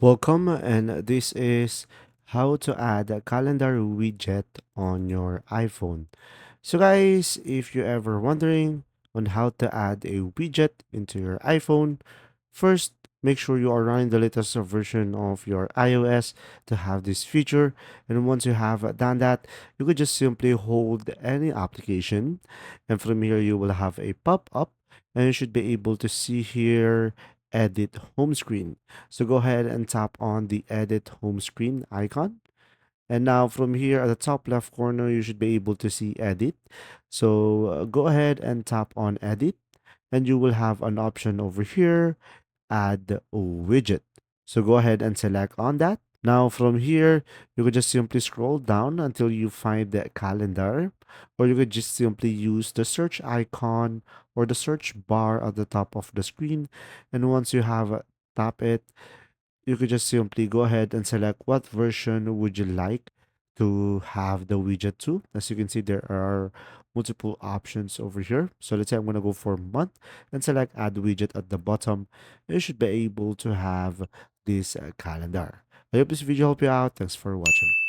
Welcome, and this is how to add a calendar widget on your iPhone. So, guys, if you're ever wondering on how to add a widget into your iPhone, first make sure you are running the latest version of your iOS to have this feature. And once you have done that, you could just simply hold any application, and from here, you will have a pop up, and you should be able to see here edit home screen. So go ahead and tap on the edit home screen icon. And now from here at the top left corner, you should be able to see edit. So go ahead and tap on edit and you will have an option over here, add a widget. So go ahead and select on that. Now from here, you could just simply scroll down until you find the calendar, or you could just simply use the search icon or the search bar at the top of the screen. And once you have tap it, you could just simply go ahead and select what version would you like to have the widget to. As you can see, there are multiple options over here. So let's say I'm going to go for month and select add widget at the bottom. You should be able to have this calendar. I hope this video helped you out. Thanks for watching.